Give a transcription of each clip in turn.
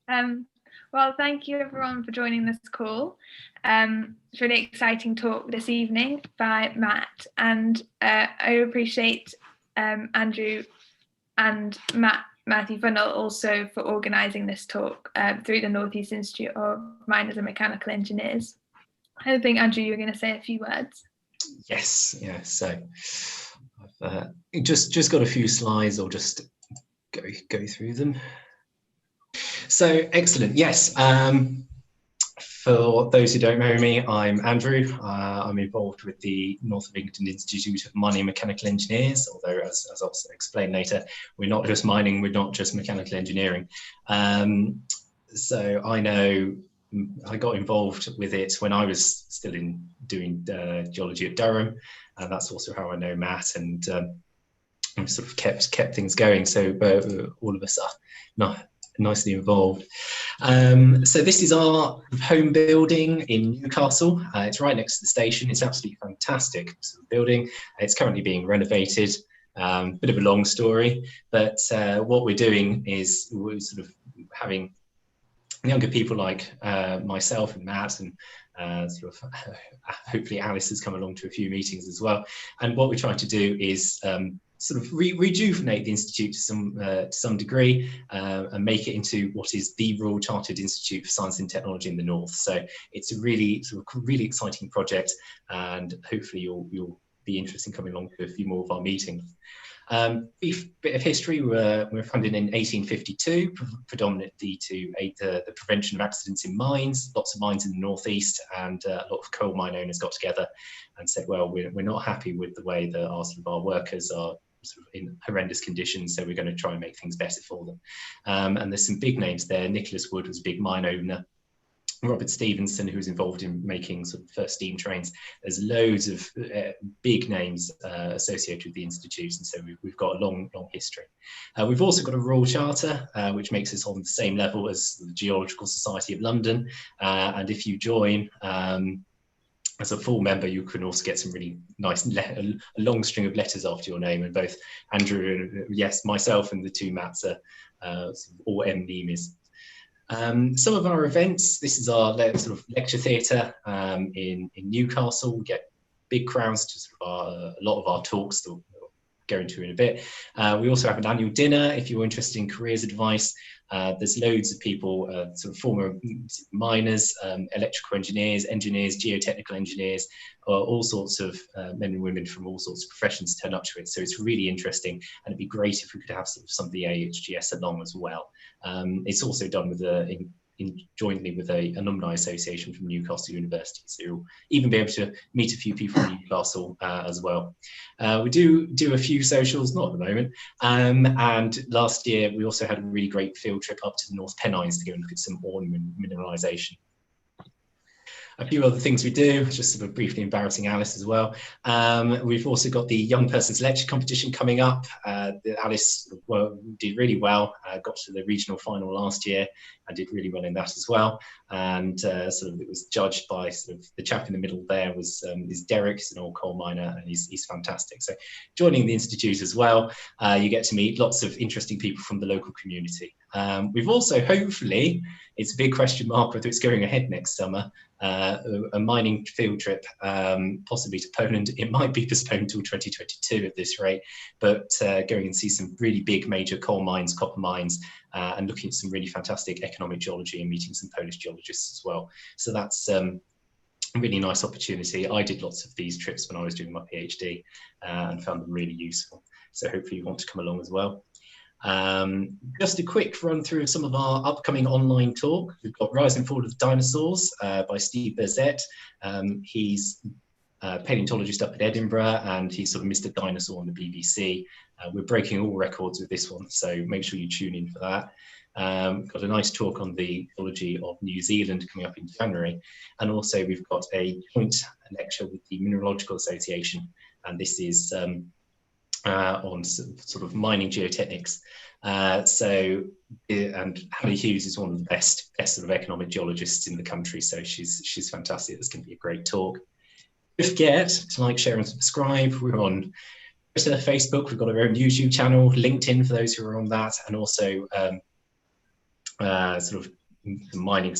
Um, well, thank you everyone for joining this call. It's a really exciting talk this evening by Matt, and I appreciate Andrew and Matthew Funnell also for organising this talk through the North East Institute of Miners and Mechanical Engineers. I think, Andrew, you were going to say a few words. Yes, yeah. So I've just got a few slides. I'll just go through them. So excellent. Yes. For those who don't know me, I'm Andrew. I'm involved with the North of England Institute of Mining and Mechanical Engineers, although as I'll explain later, we're not just mining, we're not just mechanical engineering. So I got involved with it when I was still doing geology at Durham, and that's also how I know Matt, and I've sort of kept things going. So all of us are nicely involved. So this is our home building in Newcastle. It's right next to the station. It's absolutely fantastic sort of building. It's currently being renovated. Bit of a long story, but what we're doing is we're sort of having younger people like myself and Matt, and sort of hopefully Alice has come along to a few meetings as well. And what we're trying to do is sort of rejuvenate the institute to some degree and make it into what is the Royal Chartered Institute for Science and Technology in the North. So it's a really exciting project, and hopefully you'll be interested in coming along to a few more of our meetings. Bit of history, we're founded in 1852, predominantly to aid the prevention of accidents in mines. Lots of mines in the northeast, and a lot of coal mine owners got together and said, well, we're not happy with the way that our workers are sort of in horrendous conditions, so we're going to try and make things better for them. And there's some big names there. Nicholas Wood was a big mine owner. Robert Stevenson, who was involved in making sort of first steam trains. There's loads of big names associated with the institute, and so we've got a long history. We've also got a Royal Charter, which makes us on the same level as the Geological Society of London, and if you join as a full member, you can also get some really nice, a long string of letters after your name, and both Andrew and myself and the two Matts are all NEIMMEs. Some of our events, this is our sort of lecture theatre in Newcastle. We get big crowds to sort of a lot of our talks that we'll go into in a bit. We also have an annual dinner if you're interested in careers advice. There's loads of people, sort of former miners, electrical engineers, geotechnical engineers, all sorts of men and women from all sorts of professions turn up to it. So it's really interesting, and it'd be great if we could have sort of some of the AHGS along as well. It's also done with jointly with an alumni association from Newcastle University, so you'll even be able to meet a few people in Newcastle as well. We do a few socials, not at the moment, and last year we also had a really great field trip up to the North Pennines to go and look at some ore mineralisation. A few other things we do, just sort of briefly embarrassing Alice as well. We've also got the Young Persons Lecture Competition coming up. Alice did really well, got to the regional final last year and did really well in that as well. And sort of it was judged by sort of the chap in the middle there is Derek, he's an old coal miner, and he's fantastic. So joining the Institute as well, you get to meet lots of interesting people from the local community. We've also, hopefully, it's a big question mark whether it's going ahead next summer, a mining field trip, possibly to Poland. It might be postponed till 2022 at this rate, but going and see some really big major coal mines, copper mines, and looking at some really fantastic economic geology and meeting some Polish geologists as well. So that's a really nice opportunity. I did lots of these trips when I was doing my PhD and found them really useful. So hopefully you want to come along as well. Just a quick run through of some of our upcoming online talk. We've got Rise and Fall of Dinosaurs by Steve Berzett. He's a paleontologist up at Edinburgh, and he's sort of Mr. Dinosaur on the BBC. We're breaking all records with this one, so make sure you tune in for that. We've got a nice talk on the ecology of New Zealand coming up in January, and also we've got a joint lecture with the Mineralogical Association, and this is on sort of mining geotechnics. And Hannah Hughes is one of the best sort of economic geologists in the country, so she's fantastic. This can be a great talk. Don't forget to like, share and subscribe. We're on Twitter, Facebook, we've got our own YouTube channel, LinkedIn for those who are on that, and also sort of mining.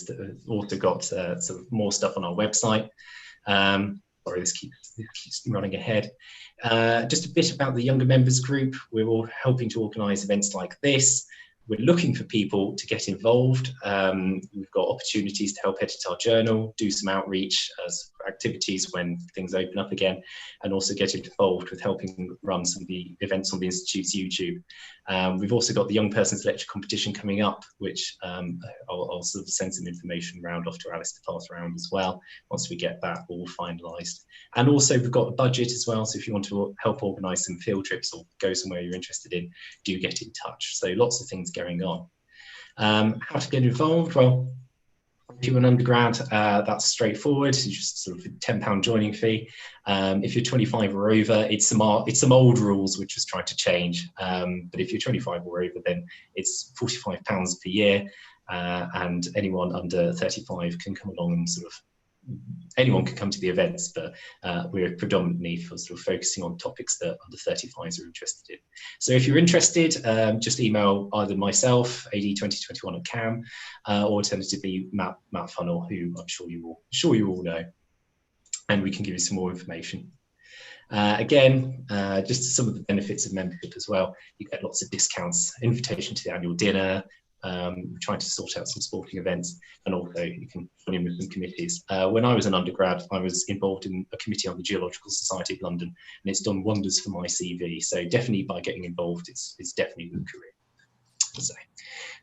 Also got sort of more stuff on our website. Sorry, this keeps running ahead. Just a bit about the younger members group. We're all helping to organise events like this. We're looking for people to get involved. We've got opportunities to help edit our journal, do some outreach as activities when things open up again, and also get involved with helping run some of the events on the Institute's YouTube. We've also got the Young Persons Lecture competition coming up, which I'll sort of send some information around off to Alice to pass around as well, once we get that all finalised. And also we've got a budget as well, so if you want to help organise some field trips or go somewhere you're interested in, do get in touch. So lots of things going on. How to get involved? Well, if you're an undergrad, that's straightforward. It's just sort of a £10 joining fee. If you're 25 or over, it's some old rules which was trying to change. But if you're 25 or over, then it's £45 per year, and anyone under 35 can come along and sort of, anyone can come to the events, but we're predominantly sort of focusing on topics that under 35s are interested in. So if you're interested, just email either myself, ad2021@cam, or alternatively Matt Funnell, who I'm sure you all know, and we can give you some more information. Again, just some of the benefits of membership as well. You get lots of discounts, invitation to the annual dinner. We're trying to sort out some sporting events, and also you can join in with some committees. When I was an undergrad, I was involved in a committee on the Geological Society of London, and it's done wonders for my CV. So definitely by getting involved, it's definitely a good career. So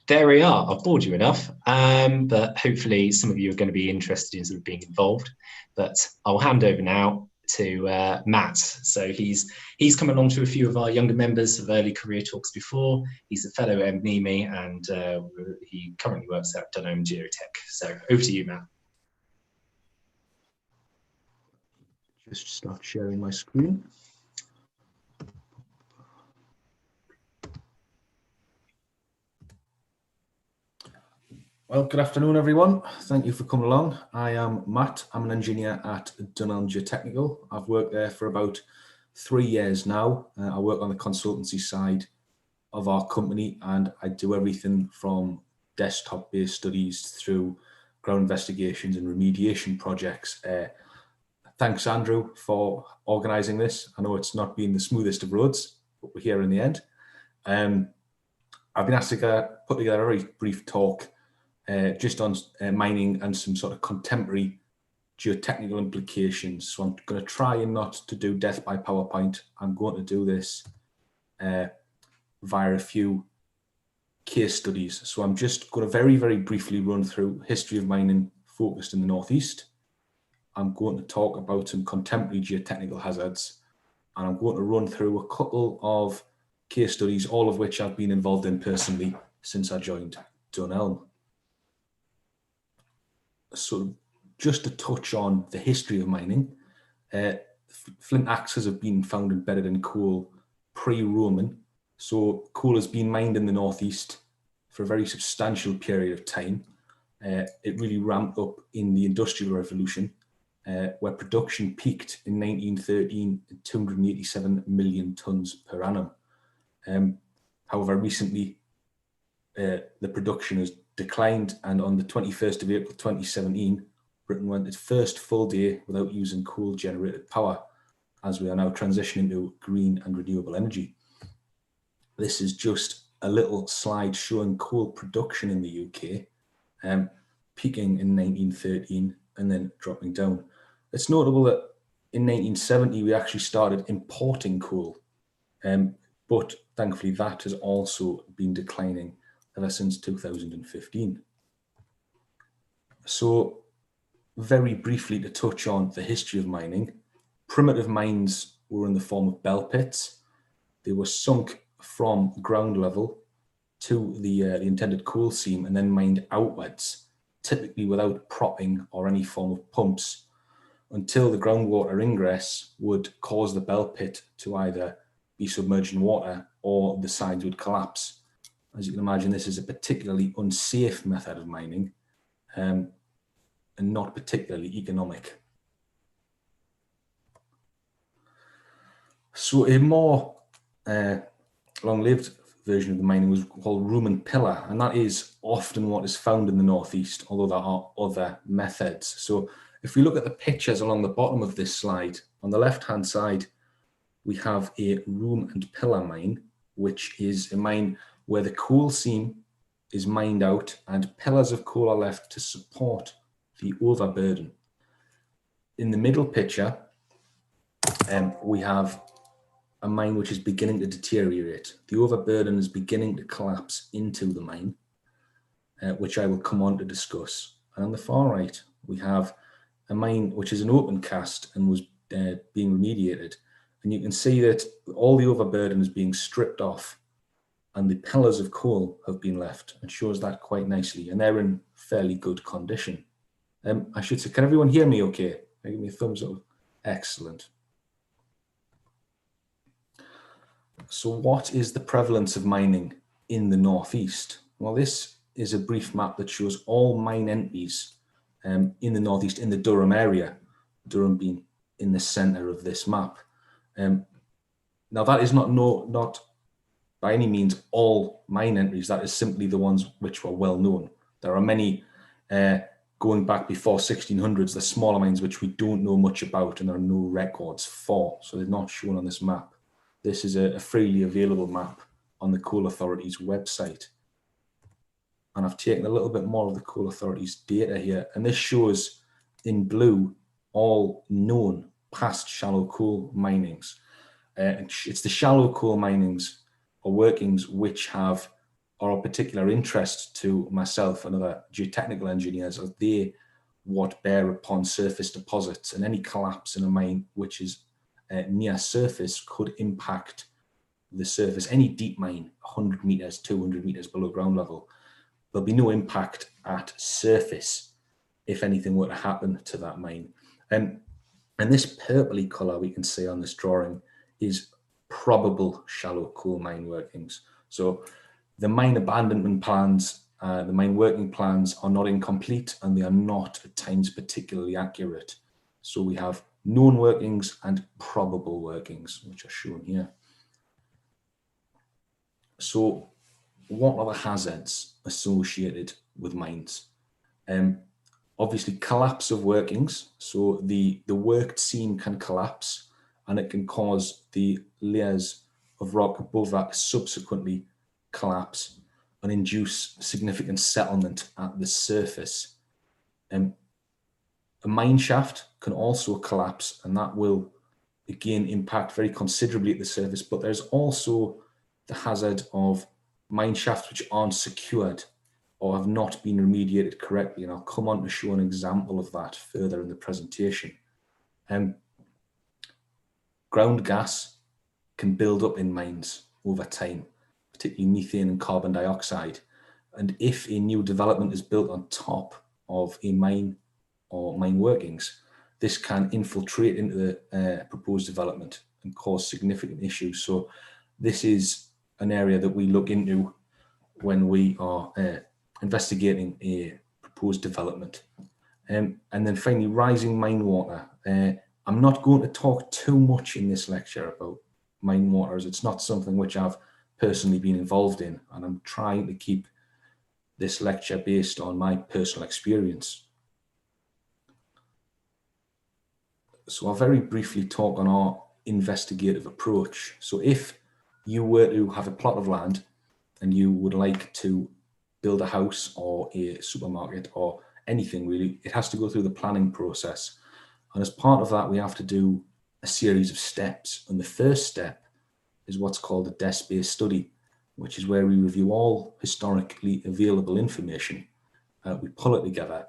there we are. I've bored you enough, but hopefully some of you are going to be interested in sort of being involved. But I'll hand over now to Matt. So he's come along to a few of our younger members of early career talks before. He's a fellow NEIMME, and he currently works at Dunelm Geotech. So over to you, Matt. Just start sharing my screen. Well, good afternoon, everyone. Thank you for coming along. I am Matt. I'm an engineer at Dunelm Geotechnical. I've worked there for about 3 years now. I work on the consultancy side of our company, and I do everything from desktop-based studies through ground investigations and remediation projects. Thanks, Andrew, for organising this. I know it's not been the smoothest of roads, but we're here in the end. I've been asked to put together a very brief talk just on mining and some sort of contemporary geotechnical implications. So I'm going to try and not to do death by PowerPoint. I'm going to do this via a few case studies. So I'm just going to very, very briefly run through history of mining focused in the Northeast. I'm going to talk about some contemporary geotechnical hazards, and I'm going to run through a couple of case studies, all of which I've been involved in personally since I joined Dunelm. So just to touch on the history of mining, flint axes have been found embedded in coal pre-Roman. So coal has been mined in the Northeast for a very substantial period of time. It really ramped up in the Industrial Revolution, where production peaked in 1913 at 287 million tonnes per annum. However, recently the production has declined, and on the 21st of April 2017, Britain went its first full day without using coal-generated power, as we are now transitioning to green and renewable energy. This is just a little slide showing coal production in the UK, peaking in 1913 and then dropping down. It's notable that in 1970 we actually started importing coal, but thankfully that has also been declining ever since 2015. So very briefly to touch on the history of mining, primitive mines were in the form of bell pits. They were sunk from ground level to the intended coal seam and then mined outwards, typically without propping or any form of pumps, until the groundwater ingress would cause the bell pit to either be submerged in water or the sides would collapse. As you can imagine, this is a particularly unsafe method of mining, and not particularly economic. So a more long-lived version of the mining was called room and pillar, and that is often what is found in the northeast, although there are other methods. So if we look at the pictures along the bottom of this slide, on the left-hand side, we have a room and pillar mine, which is a mine where the coal seam is mined out and pillars of coal are left to support the overburden. In the middle picture, we have a mine which is beginning to deteriorate. The overburden is beginning to collapse into the mine, which I will come on to discuss. And on the far right, we have a mine which is an open cast and was being remediated. And you can see that all the overburden is being stripped off and the pillars of coal have been left, and shows that quite nicely. And they're in fairly good condition. I should say, can everyone hear me okay? Give me a thumbs up. Excellent. So what is the prevalence of mining in the northeast? Well, this is a brief map that shows all mine entries in the northeast, in the Durham area, Durham being in the centre of this map. Now that is not by any means all mine entries, that is simply the ones which were well known. There are many going back before 1600s, the smaller mines which we don't know much about and there are no records for, so they're not shown on this map. This is a freely available map on the Coal Authority's website. And I've taken a little bit more of the Coal Authority's data here, and this shows in blue all known past shallow coal minings. It's the shallow coal minings or workings which are of particular interest to myself and other geotechnical engineers, as they what bear upon surface deposits, and any collapse in a mine which is near surface could impact the surface. Any deep mine, 100 meters, 200 meters below ground level, there'll be no impact at surface if anything were to happen to that mine. And this purpley color we can see on this drawing is probable shallow coal mine workings. So the mine abandonment plans, the mine working plans are not incomplete, and they are not at times particularly accurate. So we have known workings and probable workings, which are shown here. So what are the hazards associated with mines? Obviously collapse of workings. So the worked seam can collapse and it can cause the layers of rock above that to subsequently collapse and induce significant settlement at the surface. A mine shaft can also collapse, and that will again impact very considerably at the surface, but there's also the hazard of mine shafts which aren't secured or have not been remediated correctly, and I'll come on to show an example of that further in the presentation. Ground gas can build up in mines over time, particularly methane and carbon dioxide, and if a new development is built on top of a mine or mine workings, this can infiltrate into the proposed development and cause significant issues. So this is an area that we look into when we are investigating a proposed development. And then finally, rising mine water. I'm not going to talk too much in this lecture about mine water, as it's not something which I've personally been involved in, and I'm trying to keep this lecture based on my personal experience. So I'll very briefly talk on our investigative approach. So if you were to have a plot of land and you would like to build a house or a supermarket or anything really, it has to go through the planning process. And as part of that, we have to do a series of steps. And the first step is what's called a desk-based study, which is where we review all historically available information. We pull it together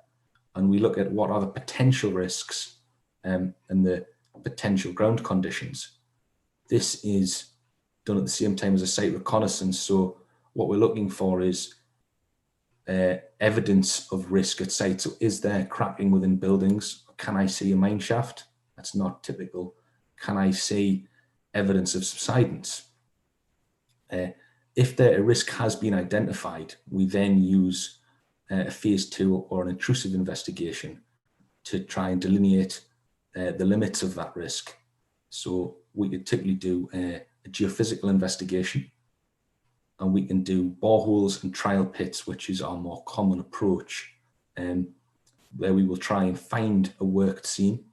and we look at what are the potential risks and the potential ground conditions. This is done at the same time as a site reconnaissance. So what we're looking for is evidence of risk at site. So is there cracking within buildings? Can I see a mine shaft? That's not typical. Can I see evidence of subsidence? If a risk has been identified, we then use a phase 2 or an intrusive investigation to try and delineate the limits of that risk. So we could typically do a geophysical investigation. and we can do boreholes and trial pits, which is our more common approach, where we will try and find a worked seam.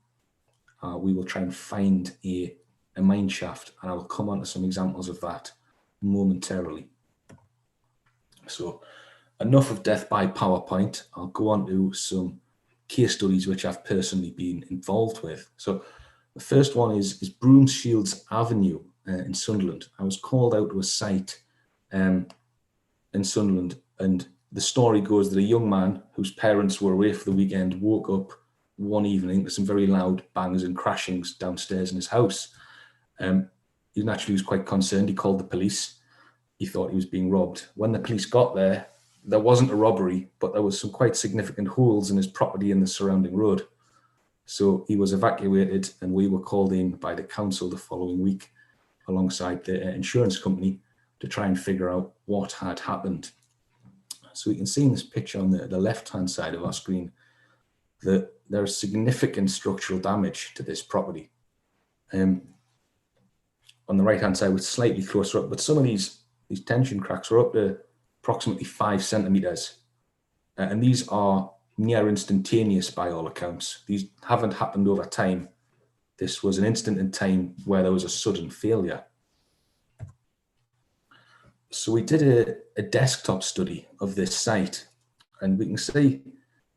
We will try and find a mine shaft, and I will come on to some examples of that momentarily. So enough of death by PowerPoint. I'll go on to some case studies which I've personally been involved with. So the first one is Broomshields Avenue in Sunderland. I was called out to a site in Sunderland, and the story goes that a young man whose parents were away for the weekend woke up one evening to some very loud bangs and crashings downstairs in his house. He naturally was quite concerned. He called the police. He thought he was being robbed. When the police got there wasn't a robbery, but there was some quite significant holes in his property and the surrounding road. So he was evacuated, and we were called in by the council the following week alongside the insurance company to try and figure out what had happened. So we can see in this picture on the left-hand side of our screen that there is significant structural damage to this property. On the right-hand side, we're slightly closer up, but some of these tension cracks are up to approximately 5 centimeters. And these are near instantaneous by all accounts. These haven't happened over time. This was an instant in time where there was a sudden failure. So we did a desktop study of this site, and we can see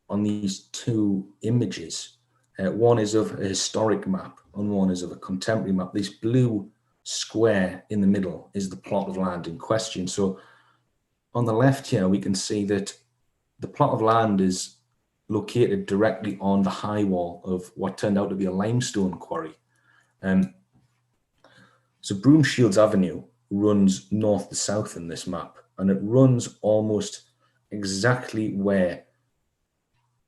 on these two images, one is of a historic map and one is of a contemporary map. This blue square in the middle is the plot of land in question. So on the left here, we can see that the plot of land is located directly on the high wall of what turned out to be a limestone quarry. So Broomshields Avenue runs north to south in this map, and it runs almost exactly where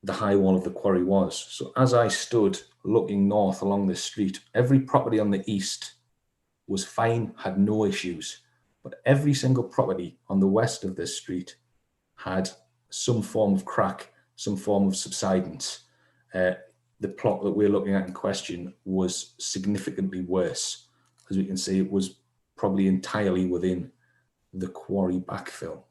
the high wall of the quarry was. So as I stood looking north along this street, every property on the east was fine, had no issues, but every single property on the west of this street had some form of crack, some form of subsidence. The plot that we're looking at in question was significantly worse. As we can see, it was probably entirely within the quarry backfill.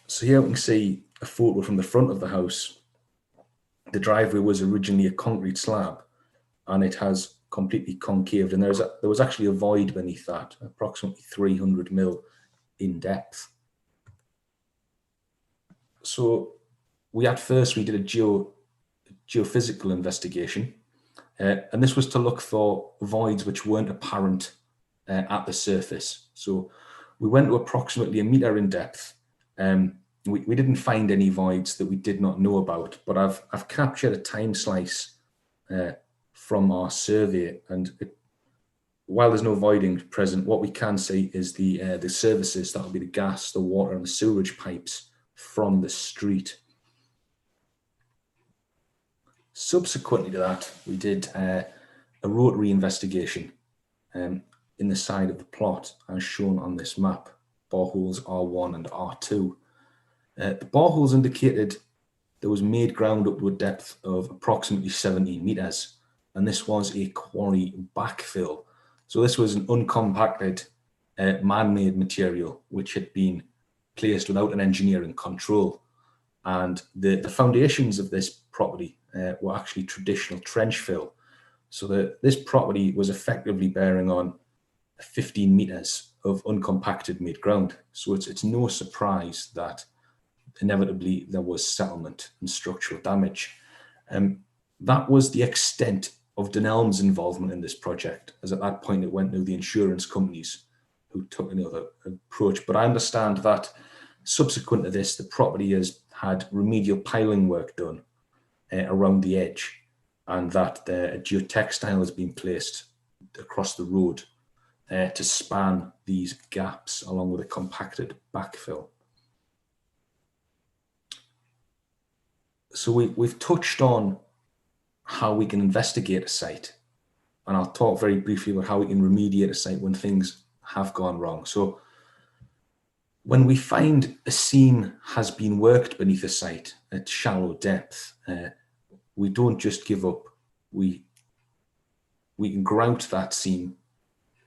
So here we can see a photo from the front of the house. The driveway was originally a concrete slab, and it has completely concaved, and there was actually a void beneath that, approximately 300 mil in depth. So we did a geophysical investigation, and this was to look for voids which weren't apparent at the surface. So we went to approximately 1 meter in depth. We didn't find any voids that we did not know about, but I've captured a time slice from our survey, and while there's no voiding present, what we can see is the services, that will be the gas, the water and the sewerage pipes from the street. Subsequently to that, we did a rotary investigation in the side of the plot as shown on this map, boreholes R1 and R2. The boreholes indicated there was made ground up to a depth of approximately 17 meters, and this was a quarry backfill. So this was an uncompacted man-made material which had been placed without an engineering control. And the foundations of this property were actually traditional trench fill. So this property was effectively bearing on 15 meters of uncompacted made ground. So it's no surprise that inevitably there was settlement and structural damage. That was the extent of Dunelm's involvement in this project, as at that point it went to the insurance companies who took another approach. But I understand that subsequent to this, the property has had remedial piling work done around the edge, and that a geotextile has been placed across the road to span these gaps along with a compacted backfill. So we've touched on how we can investigate a site, and I'll talk very briefly about how we can remediate a site when things have gone wrong. So when we find a seam has been worked beneath a site at shallow depth, we don't just give up. We can grout that seam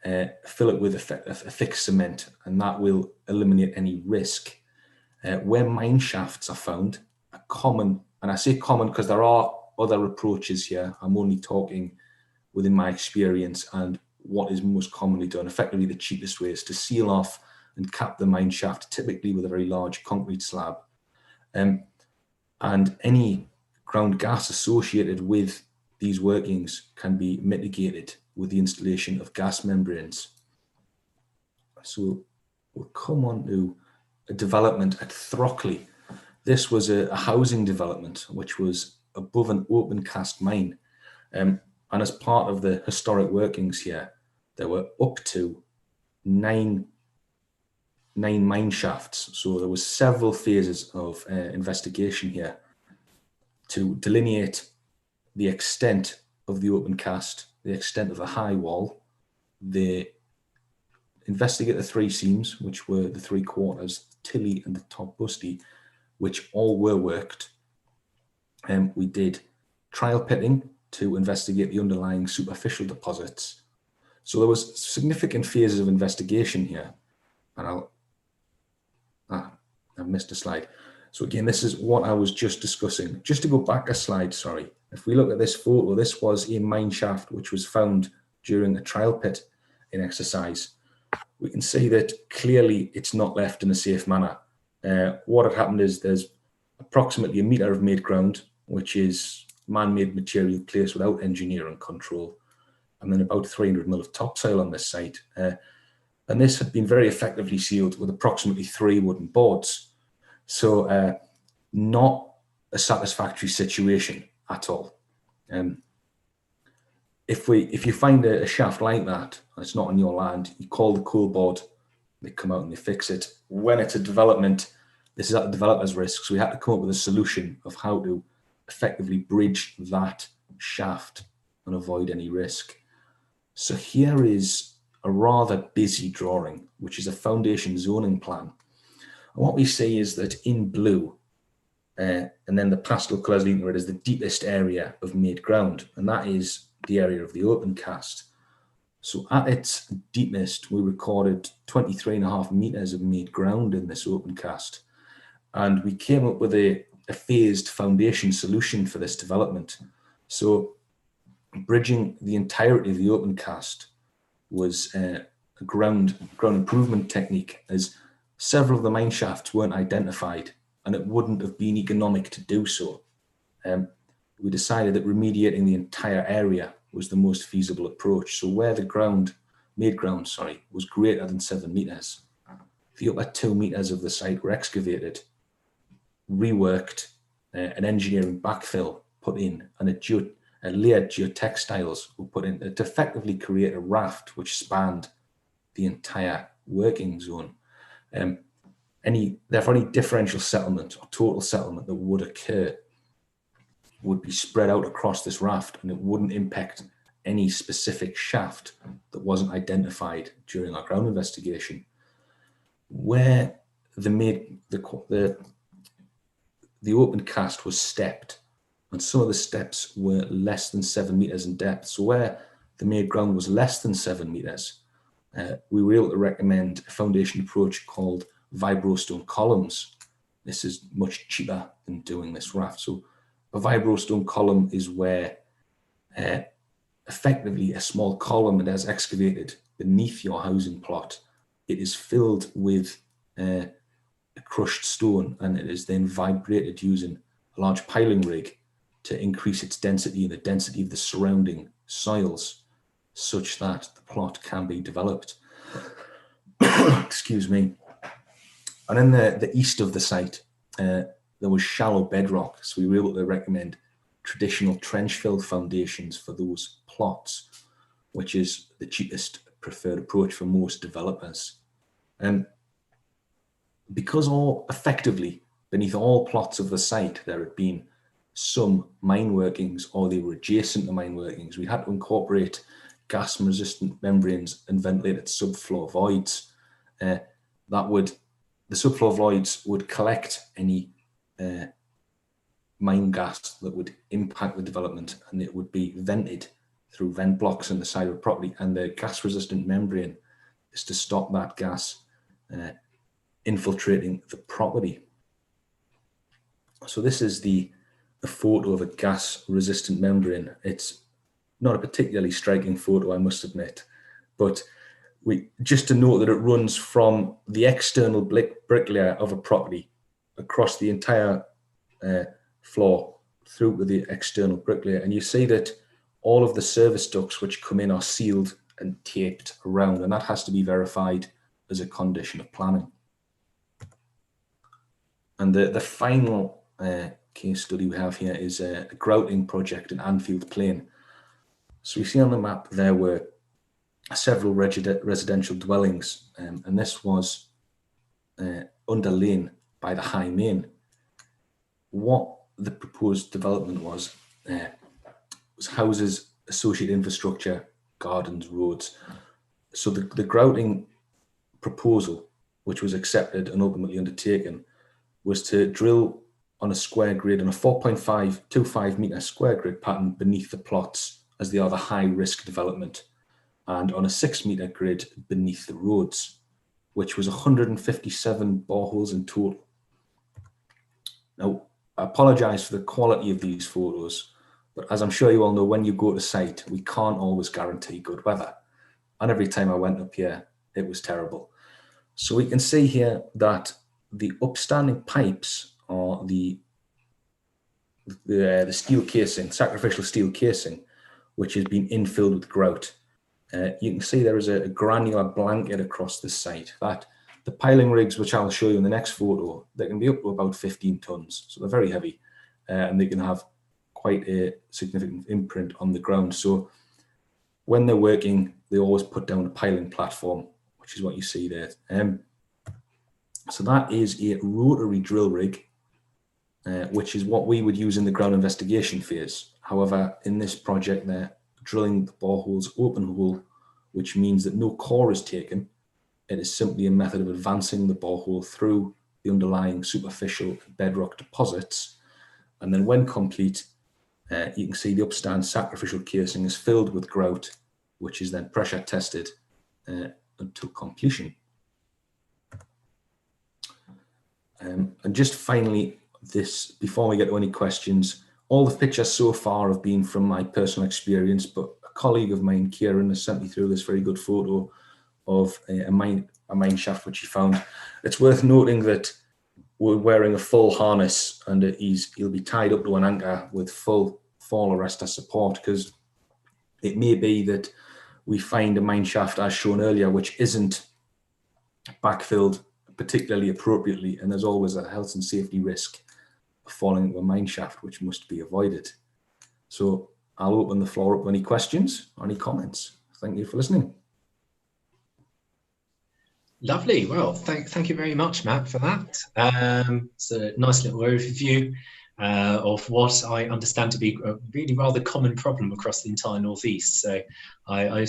fill it with a thick cement, and that will eliminate any risk. Where mine shafts are found, a common, and I say common because there are other approaches here, I'm only talking within my experience and what is most commonly done. Effectively, the cheapest way is to seal off and cap the mine shaft, typically with a very large concrete slab. And any ground gas associated with these workings can be mitigated with the installation of gas membranes. So we'll come on to a development at Throckley. This was a housing development which was above an open cast mine. And as part of the historic workings here, there were up to nine mine shafts. So there was several phases of investigation here to delineate the extent of the open cast, the extent of the high wall, investigate the three seams, which were the three quarters, tilly and the top busty, which all were worked. We did trial pitting to investigate the underlying superficial deposits. So there was significant phases of investigation here. And I've missed a slide. So again, this is what I was just discussing. Just to go back a slide, sorry. If we look at this photo, this was a mine shaft which was found during a trial pit in exercise. We can see that clearly it's not left in a safe manner. What had happened is there's approximately a metre of made ground, which is man-made material placed without engineering control, and then about 300 mil of topsoil on this site. And this had been very effectively sealed with approximately 3 wooden boards. So not a satisfactory situation at all. If you find a shaft like that, and it's not on your land, you call the coal board, they come out and they fix it. When it's a development, this is at the developer's risk, so we had to come up with a solution of how to effectively bridge that shaft and avoid any risk. So here is a rather busy drawing, which is a foundation zoning plan. And what we see is that in blue, and then the pastel colours leading to it is the deepest area of made ground, and that is the area of the open cast. So at its deepest, we recorded 23.5 metres of made ground in this open cast. And we came up with a phased foundation solution for this development. So bridging the entirety of the open cast was a ground improvement technique, as several of the mine shafts weren't identified and it wouldn't have been economic to do so. We decided that remediating the entire area was the most feasible approach. So where the made ground was greater than 7 metres, the upper 2 metres of the site were excavated, reworked, an engineering backfill put in, and a layered geotextiles were put in to effectively create a raft which spanned the entire working zone. Therefore, any differential settlement or total settlement that would occur would be spread out across this raft, and it wouldn't impact any specific shaft that wasn't identified during our ground investigation. Where the open cast was stepped, and some of the steps were less than 7 metres in depth. So where the made ground was less than 7 metres, we were able to recommend a foundation approach called vibrostone columns. This is much cheaper than doing this raft. So a vibrostone column is where effectively a small column that is excavated beneath your housing plot. It is filled with a crushed stone, and it is then vibrated using a large piling rig to increase its density and the density of the surrounding soils, such that the plot can be developed. Excuse me. And in the east of the site, there was shallow bedrock, so we were able to recommend traditional trench-filled foundations for those plots, which is the cheapest preferred approach for most developers. Because effectively beneath all plots of the site there had been some mine workings, or they were adjacent to mine workings, we had to incorporate gas-resistant membranes and ventilated subfloor voids. The subfloor voids would collect any mine gas that would impact the development, and it would be vented through vent blocks in the side of the property, and the gas resistant membrane is to stop that gas infiltrating the property. So this is the photo of a gas resistant membrane. It's not a particularly striking photo, I must admit, but just to note that it runs from the external brick layer of a property across the entire floor through to the external brick layer. And you see that all of the service ducts which come in are sealed and taped around, and that has to be verified as a condition of planning. And the final case study we have here is a grouting project in Anfield Plain. So you see on the map there were several residential dwellings, and this was underlain by the High Main. What the proposed development was houses, associated infrastructure, gardens, roads. So the grouting proposal, which was accepted and ultimately undertaken, was to drill on a square grid, on a 4.525 metre square grid pattern beneath the plots, as they are the high risk development, and on a 6 metre grid beneath the roads, which was 157 boreholes in total. Now, I apologise for the quality of these photos, but as I'm sure you all know, when you go to site, we can't always guarantee good weather. And every time I went up here, it was terrible. So we can see here that the upstanding pipes are the steel casing, sacrificial steel casing, which has been infilled with grout. You can see there is a granular blanket across the site. That the piling rigs, which I'll show you in the next photo, they can be up to about 15 tons, so they're very heavy, and they can have quite a significant imprint on the ground. So when they're working, they always put down a piling platform, which is what you see there. So that is a rotary drill rig, which is what we would use in the ground investigation phase. However, in this project, they're drilling the boreholes open hole, which means that no core is taken. It is simply a method of advancing the borehole through the underlying superficial bedrock deposits. And then when complete, you can see the upstand sacrificial casing is filled with grout, which is then pressure tested until completion. And just finally, before we get to any questions, all the pictures so far have been from my personal experience, but a colleague of mine, Kieran, has sent me through this very good photo of a mine shaft which he found. It's worth noting that we're wearing a full harness, and he'll be tied up to an anchor with full fall arrestor support, because it may be that we find a mine shaft, as shown earlier, which isn't backfilled particularly appropriately, and there's always a health and safety risk of falling into a mine shaft, which must be avoided. So I'll open the floor up to any questions or any comments. Thank you for listening. Lovely. Well, thank you very much, Matt, for that. It's a nice little overview of what I understand to be a really rather common problem across the entire Northeast. So I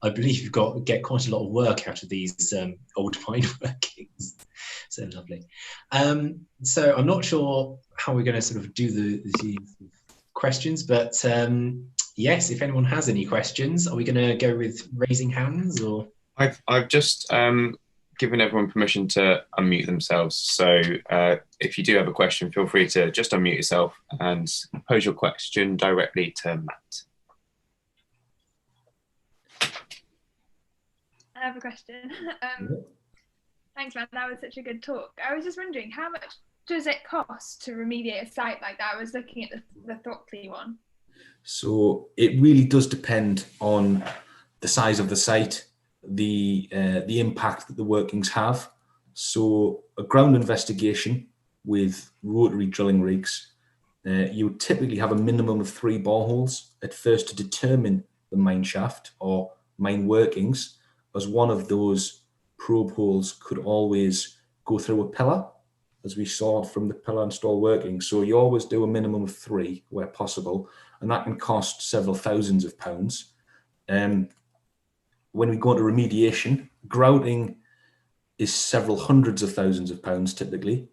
believe you've get quite a lot of work out of these old mine workings. So lovely. So I'm not sure how we're going to sort of do the questions, but yes, if anyone has any questions, are we going to go with raising hands or? I've just given everyone permission to unmute themselves. So if you do have a question, feel free to just unmute yourself and pose your question directly to Matt. I have a question. Thanks, Matt. That was such a good talk. I was just wondering, how much does it cost to remediate a site like that? I was looking at the Throckley one. So it really does depend on the size of the site, the impact that the workings have. So a ground investigation with rotary drilling rigs, you would typically have a minimum of 3 boreholes at first to determine the mine shaft or mine workings, as one of those probe holes could always go through a pillar, as we saw from the pillar install working. So you always do a minimum of 3 where possible, and that can cost several thousands of pounds. When we go into remediation, grouting is several hundreds of thousands of pounds typically,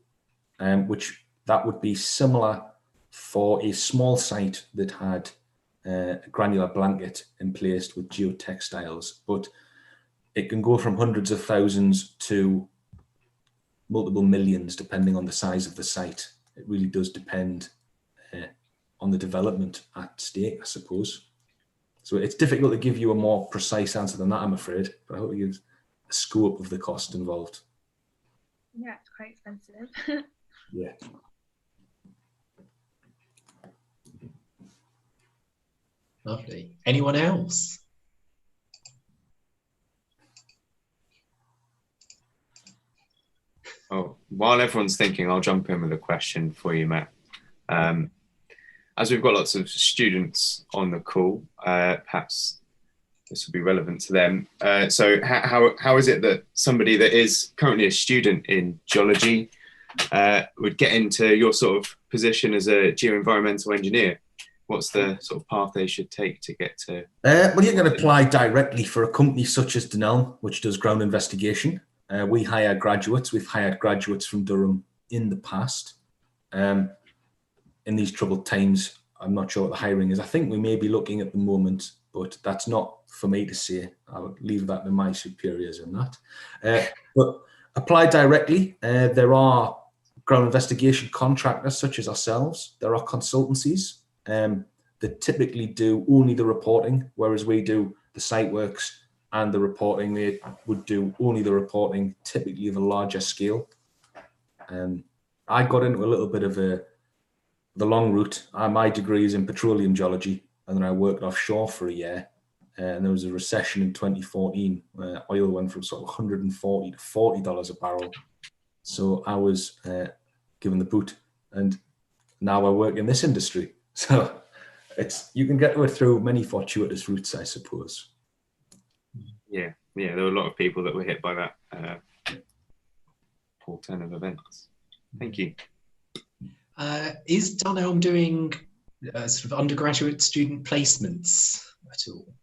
which that would be similar for a small site that had a granular blanket emplaced with geotextiles, but it can go from hundreds of thousands to multiple millions depending on the size of the site. It really does depend on the development at stake, I suppose. So it's difficult to give you a more precise answer than that, I'm afraid, but I hope it gives a scope of the cost involved. Yeah, it's quite expensive. Yeah. Lovely. Anyone else? Oh, while everyone's thinking, I'll jump in with a question for you, Matt. As we've got lots of students on the call, perhaps this will be relevant to them. So how is it that somebody that is currently a student in geology would get into your sort of position as a geoenvironmental engineer? What's the sort of path they should take to get to? Well, you can apply directly for a company such as Dunelm, which does ground investigation. We hire graduates. We've hired graduates from Durham in the past. In these troubled times, I'm not sure what the hiring is. I think we may be looking at the moment, but that's not for me to say. I would leave that to my superiors in that. But apply directly. There are ground investigation contractors such as ourselves. There are consultancies that typically do only the reporting, whereas we do the site works and the reporting. They would do only the reporting, typically of a larger scale. I got into a little bit of the long route. My degree is in petroleum geology, and then I worked offshore for a year. And there was a recession in 2014 where oil went from sort of $140 to $40 a barrel. So I was given the boot, and now I work in this industry. So you can get to it through many fortuitous routes, I suppose. Yeah, there were a lot of people that were hit by that poor turn of events. Thank you. Is Dunelm doing sort of undergraduate student placements at all?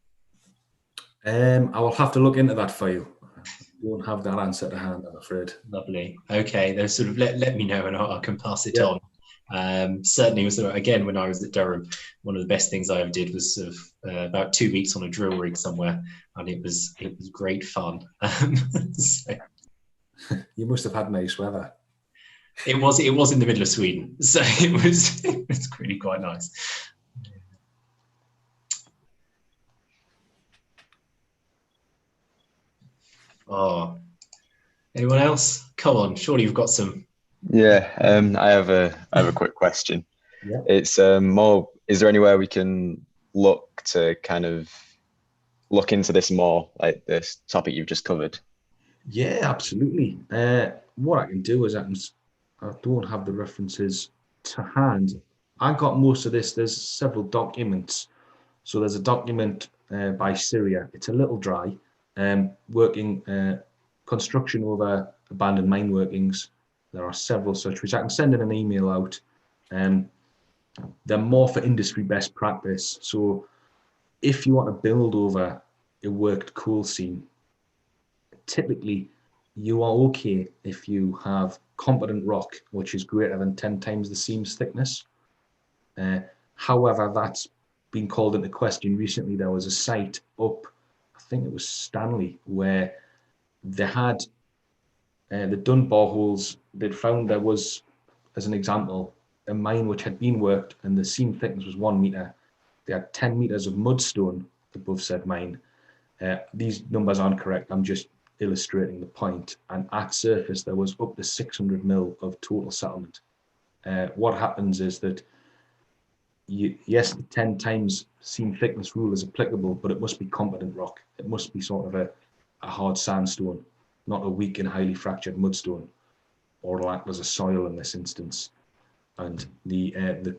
I will have to look into that for you. I won't have that answer to hand, I'm afraid. Lovely. Okay, then sort of let me know and I can pass it on. Certainly, was again when I was at Durham, one of the best things I ever did was sort of about 2 weeks on a drill rig somewhere, and it was great fun. So, you must have had nice weather. It was in the middle of Sweden, so it was really quite nice. Oh, anyone else? Come on, surely you've got some. Yeah, I have a quick question. Yeah. It's more. Is there anywhere we can look to kind of look into this more, like this topic you've just covered? Yeah, absolutely. What I can do is I don't have the references to hand. I got most of this. There's several documents. So there's a document by Syria. It's a little dry. Working construction over abandoned mine workings. There are several such, which I can send in an email out. They're more for industry best practice. So if you want to build over a worked coal seam, typically you are okay if you have competent rock, which is greater than 10 times the seam's thickness. However, that's been called into question recently. There was a site up, I think it was Stanley, where they had they'd done boreholes. They'd found there was, as an example, a mine which had been worked and the seam thickness was 1 meter. They had 10 meters of mudstone above said mine. These numbers aren't correct. I'm just illustrating the point. And at surface, there was up to 600 mil of total settlement. What happens is that, yes, the 10 times seam thickness rule is applicable, but it must be competent rock. It must be sort of a hard sandstone, not a weak and highly fractured mudstone, or it'll act as a soil in this instance. And the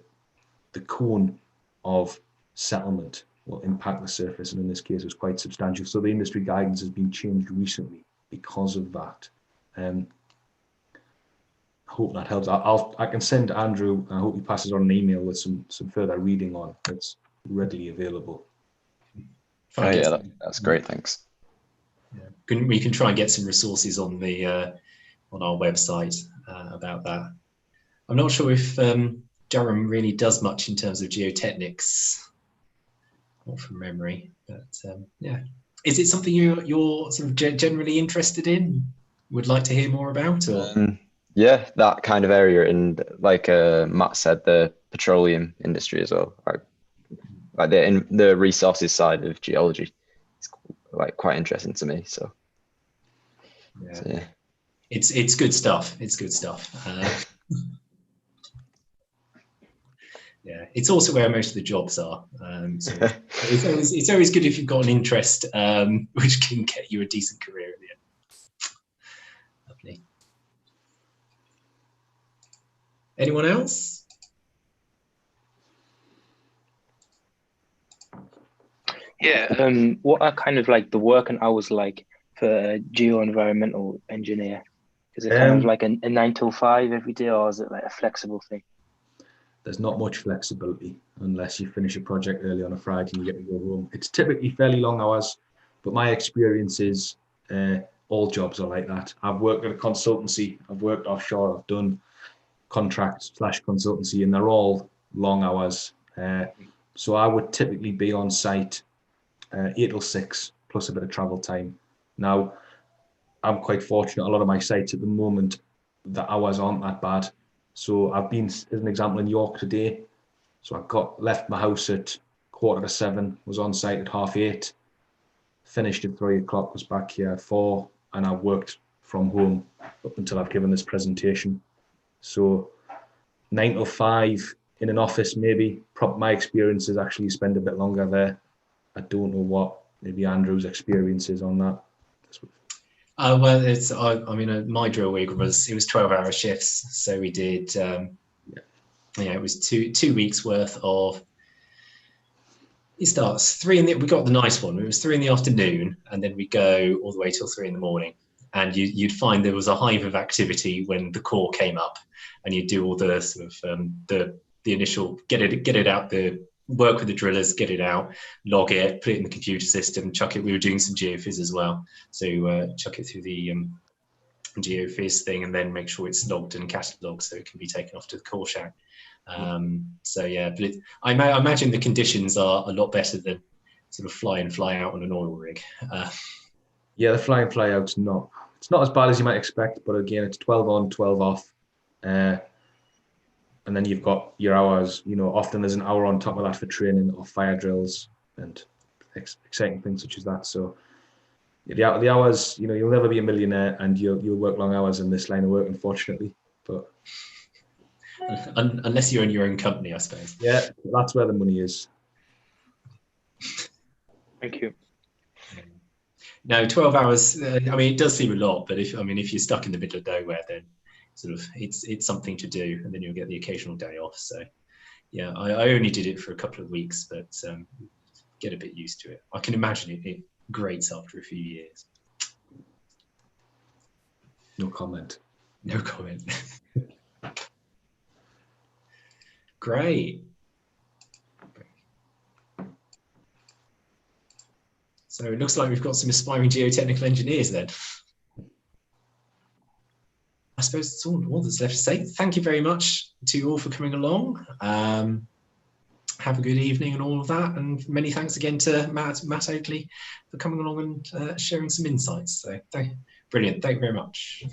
cone of settlement will impact the surface, and in this case it was quite substantial. So the industry guidance has been changed recently because of that. I hope that helps. I can send Andrew, I hope he passes on an email with some further reading on. It's readily available. Oh yeah, that's great, thanks. Yeah. We can try and get some resources on the on our website about that. I'm not sure if Durham really does much in terms of geotechnics. not from memory, but yeah. Is it something you're sort of generally interested in? Would like to hear more about? Or? Yeah, that kind of area, and like Matt said, the petroleum industry as well. Like the resources side of geology, is like quite interesting to me. So yeah. It's good stuff. It's good stuff. Yeah, it's also where most of the jobs are. So it's always good if you've got an interest, which can get you a decent career at the end. Lovely. Anyone else? Yeah. What are kind of like the working hours like for a geoenvironmental engineer? Is it kind of like a 9 till 5 every day, or is it like a flexible thing? There's not much flexibility unless you finish a project early on a Friday and you get to go home. It's typically fairly long hours, but my experience is all jobs are like that. I've worked at a consultancy, I've worked offshore, I've done contract/consultancy, and they're all long hours. So I would typically be on site 8 till 6 plus a bit of travel time. Now, I'm quite fortunate. A lot of my sites at the moment, the hours aren't that bad. So I've been, as an example, in York today. So I left my house at 7:15, was on site at 8:30, finished at 3 o'clock, was back here at 4, and I worked from home up until I've given this presentation. So 9 till 5 in an office, maybe. My experience is actually you spend a bit longer there. I don't know what maybe Andrew's experience is on that. Well, it's my drill rig was 12-hour shifts, so we did it was two weeks worth of. It starts 3 we got the nice one. It was 3 in the afternoon, and then we go all the way till 3 in the morning. And you'd find there was a hive of activity when the core came up, and you'd do all the sort of the initial get it out, the work with the drillers, get it out, log it, put it in the computer system, chuck it. We were doing some geophys as well, so chuck it through the geophys thing, and then make sure it's logged and catalogued so it can be taken off to the core shack. So yeah, but I imagine the conditions are a lot better than sort of fly in, fly out on an oil rig. Yeah, the fly in, fly out's it's not as bad as you might expect, but again, it's 12 on, 12 off. And then you've got your hours, often there's an hour on top of that for training or fire drills and exciting things such as that. So the hours, you'll never be a millionaire and you'll work long hours in this line of work, unfortunately. But unless you own your own company, I suppose. Yeah, that's where the money is. Thank you. No, 12 hours, it does seem a lot, but if you're stuck in the middle of nowhere, then sort of it's something to do, and then you'll get the occasional day off. So yeah, I only did it for a couple of weeks, but get a bit used to it. I can imagine it grates after a few years. No comment. No comment. Great. So it looks like we've got some aspiring geotechnical engineers then. I suppose that's all that's left to say. Thank you very much to you all for coming along. Have a good evening and all of that. And many thanks again to Matt Oakley for coming along and sharing some insights. So brilliant. Thank you very much.